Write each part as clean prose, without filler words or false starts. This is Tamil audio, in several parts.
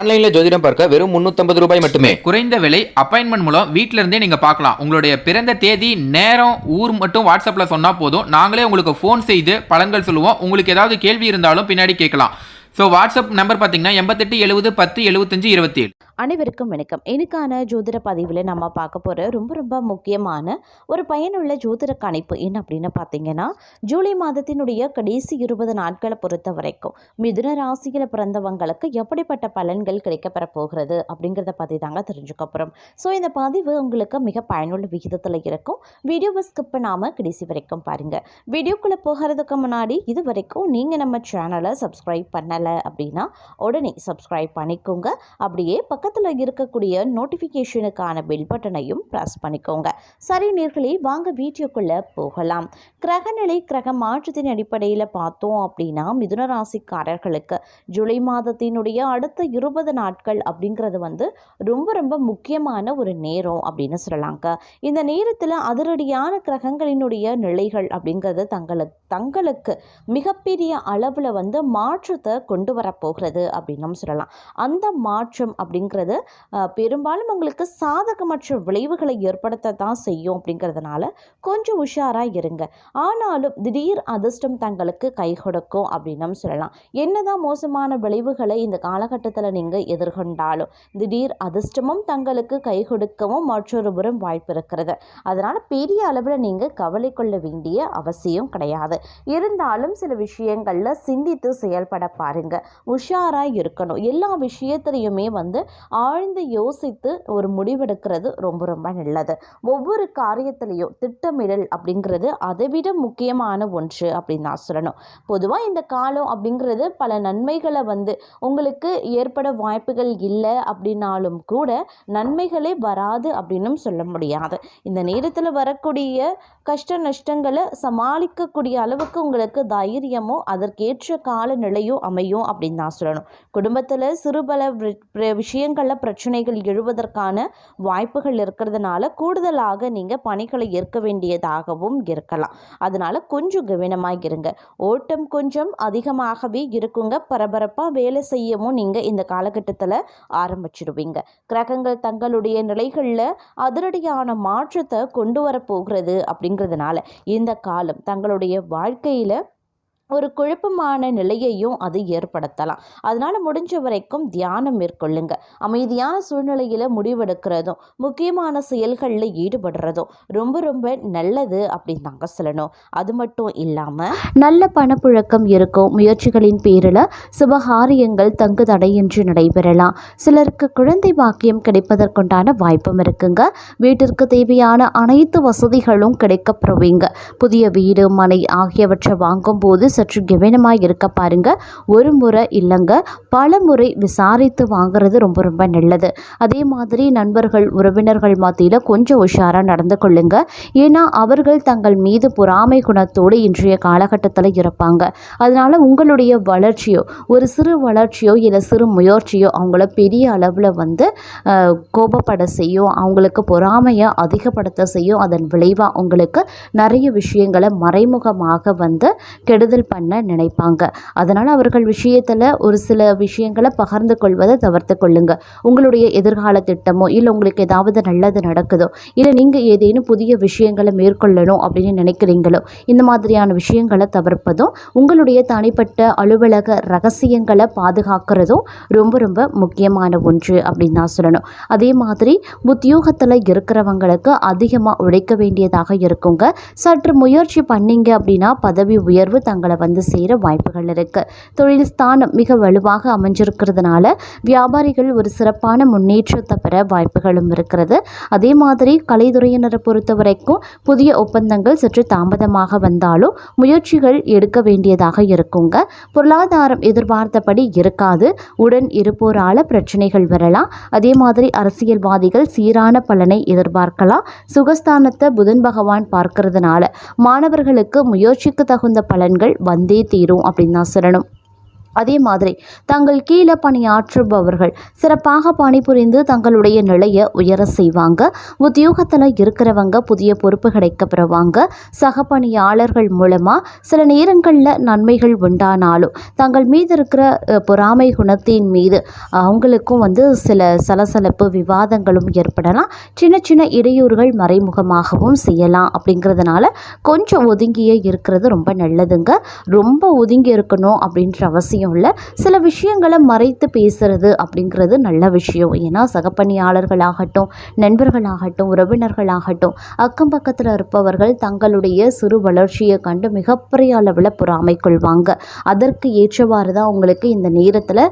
ஆன்லைன்ல ஜோதிடம் பார்க்க வெறும் 350 ரூபாய் மட்டுமே. குறைந்த விலை அப்பாயின்மெண்ட் மூலம் வீட்ல இருந்தே நீங்க பார்க்கலாம். உங்களுடைய பிறந்த தேதி, நேரம், ஊர் மட்டும் வாட்ஸ்அப்ல சொன்னா போதும். நாங்களே உங்களுக்கு ஃபோன் செய்து பலன்கள் சொல்லுவோம். உங்களுக்கு ஏதாவது கேள்வி இருந்தாலும் பின்னாடி கேட்கலாம். ஸோ வாட்ஸ்அப் நம்பர் பார்த்தீங்கன்னா 88 70 10 75 27. அனைவருக்கும் வணக்கம். இன்னைக்கான ஜோதிட பதிவில் நம்ம பார்க்க போகிற ரொம்ப முக்கியமான ஒரு பயனுள்ள ஜோதிட கணிப்பு என்ன அப்படின்னு பார்த்தீங்கன்னா, ஜூலை மாதத்தினுடைய கடைசி 20 நாட்களை பொறுத்த வரைக்கும் மிதுன ராசியில் பிறந்தவங்களுக்கு எப்படிப்பட்ட பலன்கள் கிடைக்கப்பெற போகிறது அப்படிங்கிறத பற்றி தாங்க தெரிஞ்சுக்க போகிறோம். ஸோ இந்த பதிவு உங்களுக்கு மிக பயனுள்ள விகிதத்தில் இருக்கும். வீடியோவை ஸ்கிப் பண்ணாமல் கடைசி வரைக்கும் பாருங்கள். வீடியோக்குள்ளே போகிறதுக்கு முன்னாடி இது வரைக்கும் நீங்கள் நம்ம சேனலை சப்ஸ்கிரைப் பண்ணலை அப்படின்னா உடனே சப்ஸ்கிரைப் பண்ணிக்கோங்க. அப்படியே பக்கத்தில் இருக்கக்கூடிய நோட்டிஃபிகேஷனுக்கான பெல் பட்டனையும் ப்ரெஸ் பண்ணிக்கோங்க. சரி நேர்களே, வாங்க வீடியோக்குள்ளே போகலாம். கிரகநிலை கிரக மாற்றத்தின் அடிப்படையில் பார்த்தோம் அப்படின்னா, மிதுன ராசிக்காரர்களுக்கு ஜூலை மாதத்தினுடைய அடுத்த 20 நாட்கள் அப்படிங்கிறது ரொம்ப முக்கியமான ஒரு நேரம் அப்படின்னு சொல்லலாங்க. இந்த நேரத்தில் அதிரடியான கிரகங்களினுடைய நிலைகள் அப்படிங்கிறது தங்களுக்கு மிகப்பெரிய அளவில் மாற்றத்தை கொண்டு வரப்போகிறது அப்படின்னு சொல்லலாம். அந்த மாற்றம் அப்படிங்கிறது பெரும்பாலும் உங்களுக்கு சாதகமற்ற விளைவுகளை ஏற்படுத்த தான் செய்யும். அப்படிங்கிறதுனால கொஞ்சம் உஷாராக இருங்க. ஆனாலும் திடீர் அதிர்ஷ்டம் தங்களுக்கு கை கொடுக்கும் அப்படின்னு சொல்லலாம். என்னதான் மோசமான விளைவுகளை இந்த காலகட்டத்தில் நீங்கள் எதிர்கொண்டாலும் திடீர் அதிர்ஷ்டமும் தங்களுக்கு கை கொடுக்கவும் மற்றொரு புறம் வாய்ப்பு இருக்கிறது. அதனால் பெரிய அளவில் நீங்கள் கவலை கொள்ள வேண்டிய அவசியம் கிடையாது. இருந்தாலும் சில விஷயங்களில் சிந்தித்து செயல்பட பாருங்க. உஷாராக இருக்கணும். எல்லா விஷயத்திலையுமே ஆழ்ந்து யோசித்து ஒரு முடிவெடுக்கிறது ரொம்ப நல்லது. ஒவ்வொரு காரியத்திலையும் திட்டமிடல் அப்படிங்கிறது அதைவிட முக்கியமான ஒன்று அப்படின்னு நான் சொல்லணும். பொதுவாக இந்த காலம் அப்படிங்கிறது பல நன்மைகளை உங்களுக்கு ஏற்பட வாய்ப்புகள் இல்லை அப்படின்னாலும் கூட நன்மைகளே வராது அப்படின்னும் சொல்ல முடியாது. இந்த நேரத்தில் வரக்கூடிய கஷ்ட நஷ்டங்களை சமாளிக்கக்கூடிய அளவுக்கு உங்களுக்கு தைரியமோ அதற்கேற்ற காலநிலையோ அமையும் அப்படின்னு நான் சொல்லணும். குடும்பத்தில் சிறுபல விஷயங்களில் பிரச்சனைகள் எழுவதற்கான வாய்ப்புகள் இருக்கிறதுனால கூடுதலாக நீங்கள் பணிகளை ஏற்க வேண்டியதாகவும் இருக்கலாம். அதனால் கொஞ்சம் கவனமாக இருங்க. ஓட்டம் கொஞ்சம் அதிகமாகவே இருக்குங்க. பரபரப்பாக வேலை செய்யவும் நீங்கள் இந்த காலகட்டத்தில் ஆரம்பிச்சிடுவீங்க. கிரகங்கள் தங்களுடைய நிலைகளில் அதிரடியான மாற்றத்தை கொண்டு வரப்போகிறது. அப்படிங்கிறதுனால இந்த காலம் தங்களுடைய வாழ்க்கையில் ஒரு குழப்பமான நிலையையும் அது ஏற்படுத்தலாம். அதனால் முடிஞ்ச வரைக்கும் தியானம் மேற்கொள்ளுங்க. அமைதியான சூழ்நிலையில் முடிவெடுக்கிறதும் முக்கியமான செயல்களில் ஈடுபடுறதும் ரொம்ப நல்லது அப்படின்னு தாங்க சொல்லணும். அது மட்டும் இல்லாமல் நல்ல பணப்புழக்கம் இருக்கும். முயற்சிகளின் பேரில் சுபகாரியங்கள் தங்கு தடையின்றி நடைபெறலாம். சிலருக்கு குழந்தை பாக்கியம் கிடைப்பதற்குண்டான வாய்ப்பும் இருக்குங்க. வீட்டிற்கு தேவையான அனைத்து வசதிகளும் கிடைக்கப்பெறுவீங்க. புதிய வீடு, மனை ஆகியவற்றை வாங்கும் போது சற்று கவனமாக இருக்க பாருங்க. ஒரு முறை இல்லைங்க, பல முறை விசாரித்து வாங்குறது ரொம்ப நல்லது. அதே மாதிரி நண்பர்கள், உறவினர்கள் மத்தியில் கொஞ்சம் உஷாராக நடந்து கொள்ளுங்க. ஏன்னா அவர்கள் தங்கள் மீது பொறாமை குணத்தோடு இன்றைய காலகட்டத்தில் இருப்பாங்க. அதனால் உங்களுடைய வளர்ச்சியோ, ஒரு சிறு வளர்ச்சியோ இல்லை சிறு முயற்சியோ அவங்கள பெரிய அளவில் கோபப்பட செய்யும். அவங்களுக்கு பொறாமையை அதிகப்படுத்த செய்யும். அதன் விளைவாக உங்களுக்கு நிறைய விஷயங்களை மறைமுகமாக கெடுதல் பண்ண நினைப்பாங்க. அதனால் அவர்கள் விஷயத்தில் ஒரு சில விஷயங்களை பகிர்ந்து கொள்வதை தவிர்த்து கொள்ளுங்க. உங்களுடைய எதிர்கால திட்டமோ இல்லை உங்களுக்கு ஏதாவது நல்லது நடக்குதோ இல்லை நீங்கள் ஏதேனும் புதிய விஷயங்களை மேற்கொள்ளணும் அப்படின்னு நினைக்கிறீங்களோ இந்த மாதிரியான விஷயங்களை தவிர்ப்பதும் உங்களுடைய தனிப்பட்ட அலுவலக ரகசியங்களை பாதுகாக்கிறதும் ரொம்ப முக்கியமான ஒன்று அப்படின்னு தான் சொல்லணும். அதே மாதிரி உத்தியோகத்தில் இருக்கிறவங்களுக்கு அதிகமாக உழைக்க வேண்டியதாக இருக்குங்க. சற்று முயற்சி பண்ணீங்க அப்படின்னா பதவி உயர்வு தங்களை சேர வாய்ப்புகள் இருக்கு. தொழில் ஸ்தானம் மிக வலுவாக அமைஞ்சிருக்கிறதுனால வியாபாரிகள் ஒரு சிறப்பான முன்னேற்றத்தை பெற வாய்ப்புகளும் இருக்கிறது. அதே மாதிரி கலைத்துறையினரை பொறுத்த வரைக்கும் புதிய ஒப்பந்தங்கள் சற்று தாமதமாக வந்தாலும் முயற்சிகள் எடுக்க வேண்டியதாக இருக்குங்க. பொருளாதாரம் எதிர்பார்த்தபடி இருக்காது. உடன் இருப்போரால பிரச்சனைகள் வரலாம். அதே மாதிரி அரசியல்வாதிகள் சீரான பலனை எதிர்பார்க்கலாம். சுகஸ்தானத்தை புதன் பகவான் பார்க்கிறதுனால மாணவர்களுக்கு முயற்சிக்கு தகுந்த பலன்கள் வந்தே தீரும் அப்படின்னு தான் சொல்லணும். அதே மாதிரி தங்கள் கீழே பணியாற்றுபவர்கள் சிறப்பாக பணிபுரிந்து தங்களுடைய நிலையை உயர செய்வாங்க. உத்தியோகத்தில் இருக்கிறவங்க புதிய பொறுப்பு கிடைக்கப்பெறுவாங்க. சக பணியாளர்கள் மூலமாக சில நேரங்களில் நன்மைகள் உண்டானாலும் தங்கள் மீது இருக்கிற பொறாமை குணத்தின் மீது அவங்களுக்கும் சில சலசலப்பு விவாதங்களும் ஏற்படலாம். சின்ன சின்ன இடையூறுகள் மறைமுகமாகவும் செய்யலாம். அப்படிங்கிறதுனால கொஞ்சம் ஒதுங்கியே இருக்கிறது ரொம்ப நல்லதுங்க. ரொம்ப ஒதுங்கி இருக்கணும் அப்படின்ற அவசியம் இல்லை. சில விஷயங்களை மறைத்து பேசுறது அப்படிங்கிறது நல்ல விஷயம். ஏன்னா சகப்பணியாளர்களாகட்டும், நண்பர்களாகட்டும், உறவினர்களாகட்டும், அக்கம் பக்கத்தில் இருப்பவர்கள் தங்களுடைய சிறு வளர்ச்சியை கண்டு மிகப்பெரிய அளவில் பொறாமை கொள்வாங்க. அதற்கு ஏற்றவாறு தான் உங்களுக்கு இந்த நேரத்தில்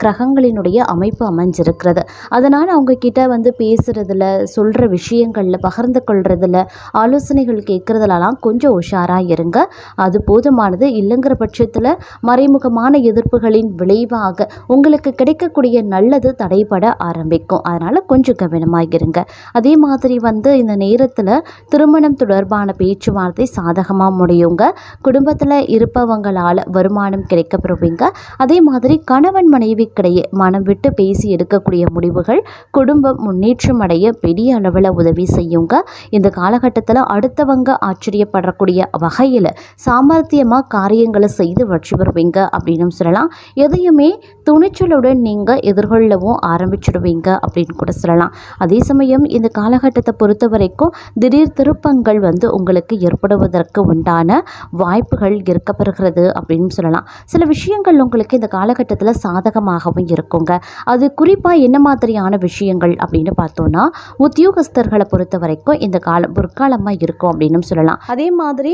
கிரகங்களினுடைய அமைப்பு அமைஞ்சிருக்கிறது. அதனால் அவங்க கிட்ட பேசுறதுல, சொல்கிற விஷயங்களில், பகிர்ந்து கொள்றதுல, ஆலோசனைகள் கேட்குறதுலலாம் கொஞ்சம் உஷாராக இருங்க. அது போதுமானது. இல்லைங்கிற பட்சத்தில் மறைமுகமான எதிர்ப்புகளின் விளைவாக உங்களுக்கு கிடைக்கக்கூடிய நல்லது தடைபட ஆரம்பிக்கும். அதனால் கொஞ்சம் கவனமாக இருங்க. அதே மாதிரி இந்த நேரத்தில் திருமணம் தொடர்பான பேச்சுவார்த்தை சாதகமாக முடியுங்க. குடும்பத்தில் இருப்பவங்களால் வருமானம் கிடைக்கப்பெறுவீங்க. அதே மாதிரி கணவன் மனைவிக்கிடையே மனம் விட்டு பேசி எடுக்கக்கூடிய முடிவுகள் குடும்பம் முன்னேற்றம் அடைய பெரிய அளவில் உதவி செய்யுங்க. இந்த காலகட்டத்தில் அடுத்தவங்க ஆச்சரியப்படக்கூடிய வகையில் சாமர்த்தியமாக காரியங்களை செய்து வெற்றி பெறுவீங்க அப்படின்னு சொல்லலாம். எதையுமே துணிச்சலுடன் நீங்கள் எதிர்கொள்ளவும் ஆரம்பிச்சிடுவீங்க அப்படின்னு கூட சொல்லலாம். அதே சமயம் இந்த காலகட்டத்தை பொறுத்த வரைக்கும் திடீர் திருப்பங்கள் உங்களுக்கு ஏற்படுவதற்கு உண்டான வாய்ப்புகள் இருக்கப்பெறுகிறது அப்படின்னு சொல்லலாம். சில விஷயங்கள் உங்களுக்கு இந்த காலகட்டத்தில் சாதகமாகவும் இருக்குங்க. அது குறிப்பாக என்ன மாதிரியான விஷயங்கள் அப்படின்னு பார்த்தோன்னா, உத்தியோகஸ்தர்களை பொறுத்த வரைக்கும் இந்த காலம் பொற்காலமாக இருக்கும் அப்படின்னு சொல்லலாம். அதே மாதிரி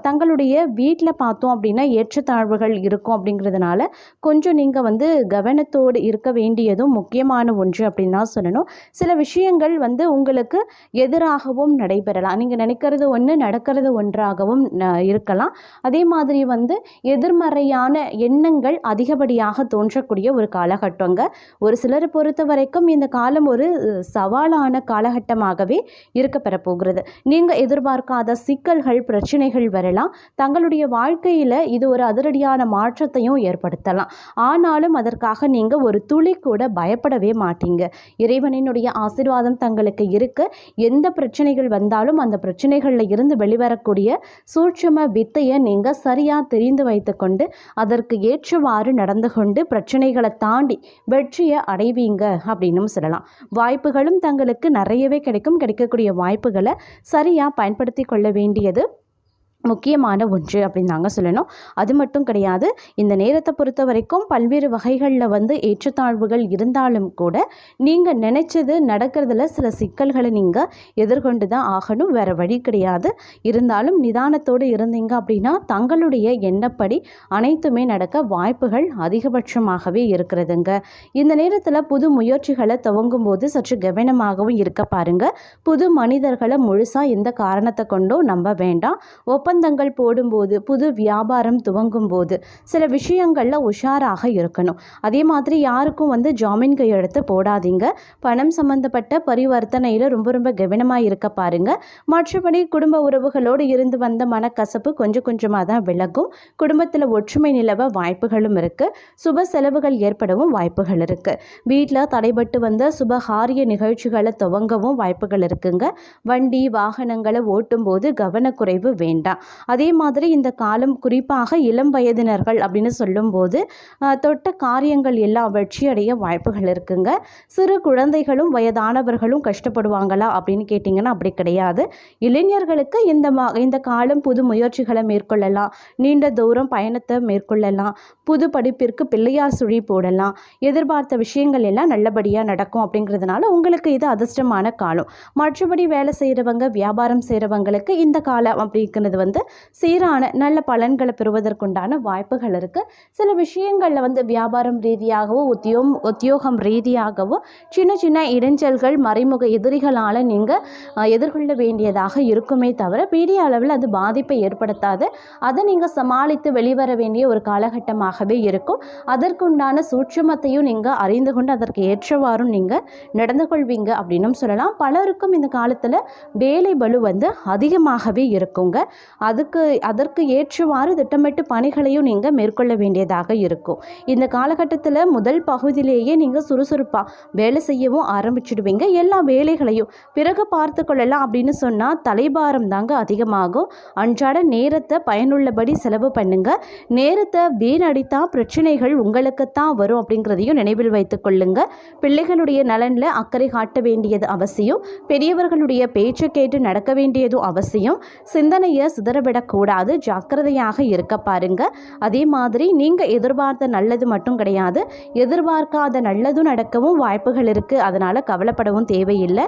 தங்களுடைய வீட்டில் பார்த்தோம் அப்படின்னா ஏற்றத்தாழ்வுகள் இருக்கும். அப்படிங்கிறதுனால கொஞ்சம் நீங்கள் கவனத்தோடு இருக்க வேண்டியதும் முக்கியமான ஒன்று அப்படின்னு தான் சொல்லணும். சில விஷயங்கள் உங்களுக்கு எதிராகவும் நடைபெறலாம். நீங்கள் நினைக்கிறது ஒன்று, நடக்கிறது ஒன்றாகவும் இருக்கலாம். அதே மாதிரி எதிர்மறையான எண்ணங்கள் அதிகப்படியாக தோன்றக்கூடிய ஒரு காலகட்டங்க. ஒரு சிலரை பொறுத்த வரைக்கும் இந்த காலம் ஒரு சவாலான காலகட்டமாகவே இருக்கப்பெற போகிறது. நீங்கள் எதிர்பார்க்காத சிக்கல்கள், பிரச்சனைகள் வரலாம். தங்களுடைய வாழ்க்கையில் இது ஒரு அதிரடியான மாற்றத்தையும் ஏற்படுத்தலாம். ஆனாலும் அதற்காக நீங்கள் ஒரு துளி கூட பயப்படவே மாட்டீங்க. இறைவனினுடைய ஆசீர்வாதம் தங்களுக்கு இருக்கு. எந்த பிரச்சனைகள் வந்தாலும் அந்த பிரச்சனைகளில் இருந்து வெளிவரக்கூடிய சூட்சும வித்தையை நீங்கள் சரியாக தெரிந்து வைத்துக்கொண்டு அதற்கு ஏற்றவாறு நடந்து கொண்டு பிரச்சனைகளை தாண்டி வெற்றியை அடைவீங்க அப்படின்னும் சொல்லலாம். வாய்ப்புகளும் தங்களுக்கு நிறையவே கிடைக்கக்கூடிய வாய்ப்புகளை சரியாக பயன்படுத்தி கொள்ள வேண்டியது முக்கியமான ஒன்று அப்படின்னு தாங்க சொல்லணும். அது மட்டும் கிடையாது. இந்த நேரத்தை பொறுத்த வரைக்கும் பல்வேறு வகைகளில் ஏற்றத்தாழ்வுகள் இருந்தாலும் கூட நீங்கள் நினைச்சது நடக்கிறதுல சில சிக்கல்களை நீங்கள் எதிர்கொண்டு தான் ஆகணும். வேறு வழி கிடையாது. இருந்தாலும் நிதானத்தோடு இருந்தீங்க அப்படின்னா தங்களுடைய எண்ணப்படி அனைத்துமே நடக்க வாய்ப்புகள் அதிகபட்சமாகவே இருக்கிறதுங்க. இந்த நேரத்தில் புது முயற்சிகளை துவங்கும் போது சற்று கவனமாகவும் இருக்க பாருங்க. புது மனிதர்களை முழுசாக எந்த காரணத்தை கொண்டோ நம்ப வேண்டாம். ஒப்பந்தங்கள் போடும்போது, புது வியாபாரம் துவங்கும் போது சில விஷயங்களில் உஷாராக இருக்கணும். அதே மாதிரி யாருக்கும் ஜாமீன் கையெழுத்து போடாதீங்க. பணம் சம்பந்தப்பட்ட பரிவர்த்தனையில் ரொம்ப ரொம்ப கவனமாக இருக்க பாருங்க. மற்றபடி குடும்ப உறவுகளோடு இருந்து வந்த மனக்கசப்பு கொஞ்சம் கொஞ்சமாக தான் விலகும். குடும்பத்தில் ஒற்றுமை நிலவ வாய்ப்புகளும் இருக்கு. சுப செலவுகள் ஏற்படவும் வாய்ப்புகள் இருக்கு. வீட்டில் தடைபட்டு வந்த சுபகாரிய நிகழ்ச்சிகளை துவங்கவும் வாய்ப்புகள் இருக்குங்க. வண்டி வாகனங்களை ஓட்டும் போது கவனக்குறைவு வேண்டாம். அதே மாதிரி இந்த காலம் குறிப்பாக இளம் வயதினர்கள் அப்படின்னு சொல்லும்போது தொட்ட காரியங்கள் எல்லாம் வெற்றியடைய வாய்ப்புகள் இருக்குங்க. சிறு குழந்தைகளும் வயதானவர்களும் கஷ்டப்படுவாங்களா அப்படின்னு கேட்டிங்கன்னா அப்படி கிடையாது. இளைஞர்களுக்கு இந்த காலம் புது முயற்சிகளை மேற்கொள்ளலாம். நீண்ட தூரம் பயணத்தை மேற்கொள்ளலாம். புது படிப்பிற்கு பிள்ளையார் சுழி போடலாம். எதிர்பார்த்த விஷயங்கள் எல்லாம் நல்லபடியாக நடக்கும். அப்படிங்கிறதுனால உங்களுக்கு இது அதிர்ஷ்டமான காலம். மற்றபடி வேலை செய்கிறவங்க, வியாபாரம் செய்கிறவங்களுக்கு இந்த காலம் அப்படிங்கிறது சீரான நல்ல பலன்களை பெறுவதற்குண்டான வாய்ப்புகள் இருக்குது. சில விஷயங்களில் வியாபாரம் ரீதியாகவோ உத்தியோகம் ரீதியாகவோ சின்ன சின்ன இடைஞ்சல்கள், மறைமுக எதிரிகளால் நீங்கள் எதிர்கொள்ள வேண்டியதாக இருக்குமே தவிர பெரிய அளவில் அது பாதிப்பை ஏற்படுத்தாது. அதை நீங்கள் சமாளித்து வெளிவர வேண்டிய ஒரு காலகட்டமாகவே இருக்கும். அதற்குண்டான சூட்சுமத்தையும் நீங்கள் அறிந்து கொண்டு அதற்கு ஏற்றவாறும் நீங்கள் நடந்து கொள்வீங்க அப்படின்னும் சொல்லலாம். பலருக்கும் இந்த காலத்தில் வேலை பளு அதிகமாகவே இருக்குங்க. அதற்கு ஏற்றவாறு திட்டமிட்டு பணிகளையும் நீங்கள் மேற்கொள்ள வேண்டியதாக இருக்கும். இந்த காலகட்டத்தில் முதல் பகுதியிலேயே நீங்கள் சுறுசுறுப்பாக வேலை செய்யவும் ஆரம்பிச்சிடுவீங்க. எல்லா வேலைகளையும் பிறகு பார்த்து கொள்ளலாம் அப்படின்னு சொன்னால் தலைபாரம் தாங்க அதிகமாகும். அன்றாட நேரத்தை பயனுள்ளபடி செலவு பண்ணுங்க. நேரத்தை வீணடித்தா பிரச்சனைகள் உங்களுக்குத்தான் வரும் அப்படிங்கிறதையும் நினைவில் வைத்துக் கொள்ளுங்க. பிள்ளைகளுடைய நலனில் அக்கறை காட்ட வேண்டியது அவசியம். பெரியவர்களுடைய பேச்சை கேட்டு நடக்க வேண்டியதும் அவசியம். சிந்தனையை சிதறவிடக்கூடாது, ஜாக்கிரதையாக இருக்க பாருங்க. அதே மாதிரி நீங்கள் எதிர்பார்த்த நல்லது மட்டும் கிடையாது, எதிர்பார்க்காத நல்லதும் நடக்கவும் வாய்ப்புகள் இருக்குது. அதனால் கவலைப்படவும் தேவையில்லை.